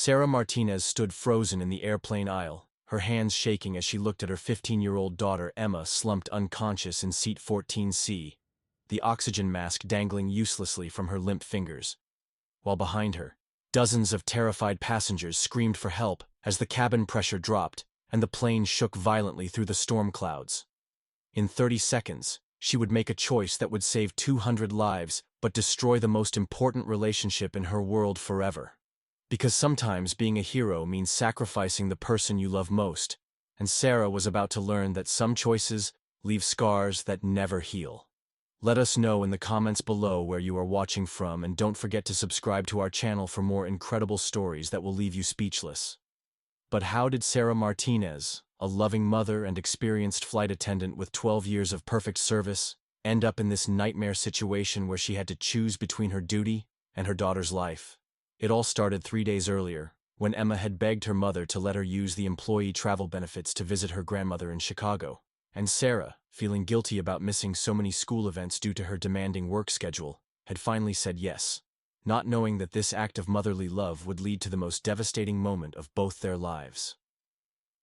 Sarah Martinez stood frozen in the airplane aisle, her hands shaking as she looked at her 15-year-old daughter Emma slumped unconscious in seat 14C, the oxygen mask dangling uselessly from her limp fingers. While behind her, dozens of terrified passengers screamed for help as the cabin pressure dropped and the plane shook violently through the storm clouds. In 30 seconds, she would make a choice that would save 200 lives but destroy the most important relationship in her world forever. Because sometimes being a hero means sacrificing the person you love most, and Sarah was about to learn that some choices leave scars that never heal. Let us know in the comments below where you are watching from, and don't forget to subscribe to our channel for more incredible stories that will leave you speechless. But how did Sarah Martinez, a loving mother and experienced flight attendant with 12 years of perfect service, end up in this nightmare situation where she had to choose between her duty and her daughter's life? It all started 3 days earlier, when Emma had begged her mother to let her use the employee travel benefits to visit her grandmother in Chicago. And Sarah, feeling guilty about missing so many school events due to her demanding work schedule, had finally said yes, not knowing that this act of motherly love would lead to the most devastating moment of both their lives.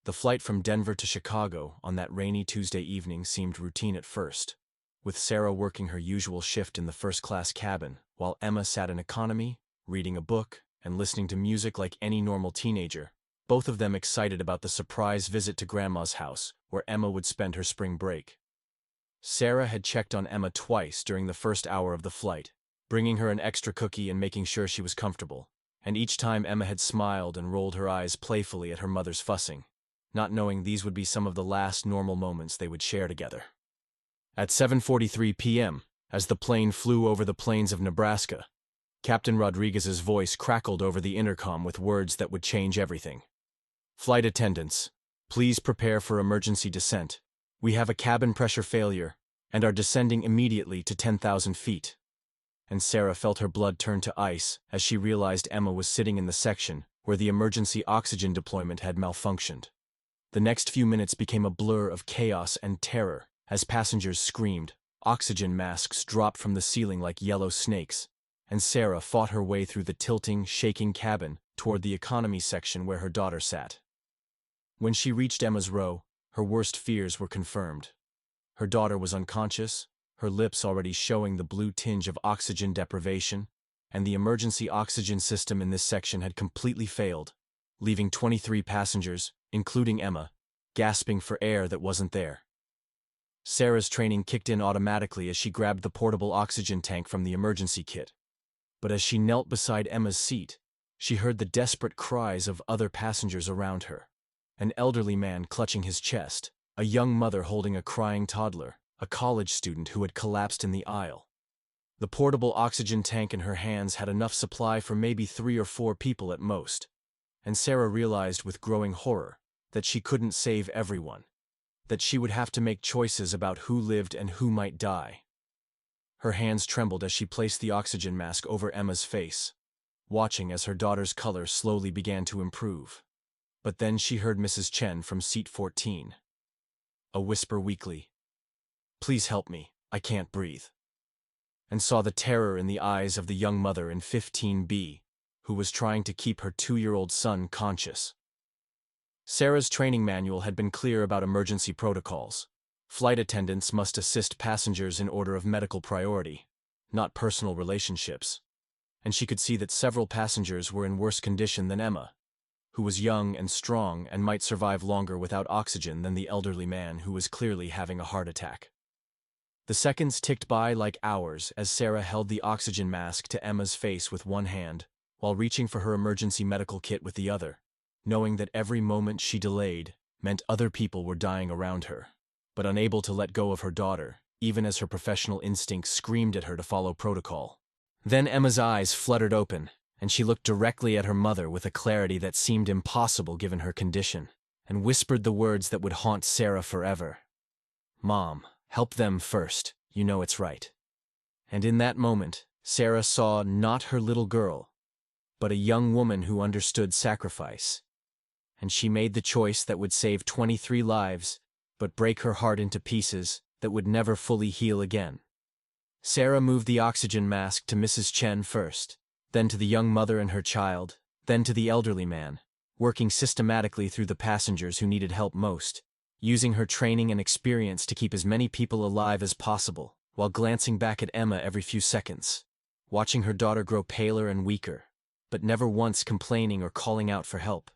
The flight from Denver to Chicago on that rainy Tuesday evening seemed routine at first, with Sarah working her usual shift in the first-class cabin, while Emma sat in economy, reading a book, and listening to music like any normal teenager, both of them excited about the surprise visit to Grandma's house, where Emma would spend her spring break. Sarah had checked on Emma twice during the first hour of the flight, bringing her an extra cookie and making sure she was comfortable, and each time Emma had smiled and rolled her eyes playfully at her mother's fussing, not knowing these would be some of the last normal moments they would share together. At 7:43 p.m., as the plane flew over the plains of Nebraska, Captain Rodriguez's voice crackled over the intercom with words that would change everything. "Flight attendants, please prepare for emergency descent. We have a cabin pressure failure and are descending immediately to 10,000 feet." And Sarah felt her blood turn to ice as she realized Emma was sitting in the section where the emergency oxygen deployment had malfunctioned. The next few minutes became a blur of chaos and terror as passengers screamed, oxygen masks dropped from the ceiling like yellow snakes, and Sarah fought her way through the tilting, shaking cabin toward the economy section where her daughter sat. When she reached Emma's row, her worst fears were confirmed. Her daughter was unconscious, her lips already showing the blue tinge of oxygen deprivation, and the emergency oxygen system in this section had completely failed, leaving 23 passengers, including Emma, gasping for air that wasn't there. Sarah's training kicked in automatically as she grabbed the portable oxygen tank from the emergency kit. But as she knelt beside Emma's seat, she heard the desperate cries of other passengers around her. An elderly man clutching his chest, a young mother holding a crying toddler, a college student who had collapsed in the aisle. The portable oxygen tank in her hands had enough supply for maybe 3 or 4 people at most, and Sarah realized with growing horror that she couldn't save everyone, that she would have to make choices about who lived and who might die. Her hands trembled as she placed the oxygen mask over Emma's face, watching as her daughter's color slowly began to improve. But then she heard Mrs. Chen from seat 14. A whisper weakly, "Please help me, I can't breathe," and saw the terror in the eyes of the young mother in 15B, who was trying to keep her 2-year-old son conscious. Sarah's training manual had been clear about emergency protocols. Flight attendants must assist passengers in order of medical priority, not personal relationships. And she could see that several passengers were in worse condition than Emma, who was young and strong and might survive longer without oxygen than the elderly man who was clearly having a heart attack. The seconds ticked by like hours as Sarah held the oxygen mask to Emma's face with one hand, while reaching for her emergency medical kit with the other, knowing that every moment she delayed meant other people were dying around her, but unable to let go of her daughter, even as her professional instincts screamed at her to follow protocol. Then Emma's eyes fluttered open, and she looked directly at her mother with a clarity that seemed impossible given her condition, and whispered the words that would haunt Sarah forever. "Mom, help them first, you know it's right." And in that moment, Sarah saw not her little girl, but a young woman who understood sacrifice. And she made the choice that would save 23 lives, but break her heart into pieces that would never fully heal again. Sarah moved the oxygen mask to Mrs. Chen first, then to the young mother and her child, Then to the elderly man, working systematically through the passengers who needed help most, using her training and experience to keep as many people alive as possible, while glancing back at Emma every few seconds, watching her daughter grow paler and weaker, but never once complaining or calling out for help.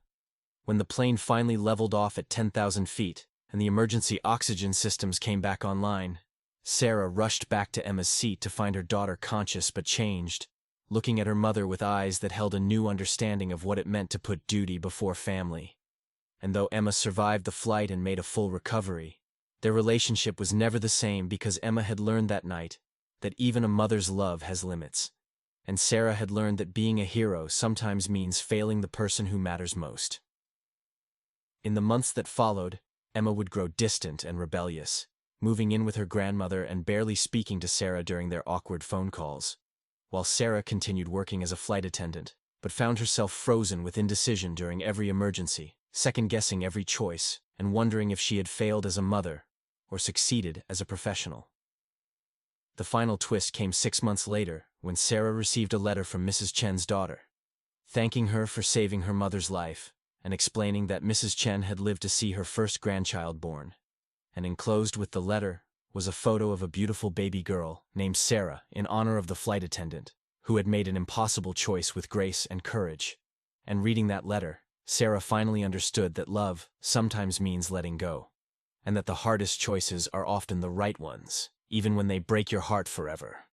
When the plane finally leveled off at 10,000 feet and the emergency oxygen systems came back online, Sarah rushed back to Emma's seat to find her daughter conscious but changed, looking at her mother with eyes that held a new understanding of what it meant to put duty before family. And though Emma survived the flight and made a full recovery, their relationship was never the same because Emma had learned that night that even a mother's love has limits, and Sarah had learned that being a hero sometimes means failing the person who matters most. In the months that followed, Emma would grow distant and rebellious, moving in with her grandmother and barely speaking to Sarah during their awkward phone calls, while Sarah continued working as a flight attendant, but found herself frozen with indecision during every emergency, second-guessing every choice, and wondering if she had failed as a mother or succeeded as a professional. The final twist came 6 months later when Sarah received a letter from Mrs. Chen's daughter, thanking her for saving her mother's life and explaining that Mrs. Chen had lived to see her first grandchild born. And enclosed with the letter was a photo of a beautiful baby girl named Sarah in honor of the flight attendant, who had made an impossible choice with grace and courage. And reading that letter, Sarah finally understood that love sometimes means letting go, and that the hardest choices are often the right ones, even when they break your heart forever.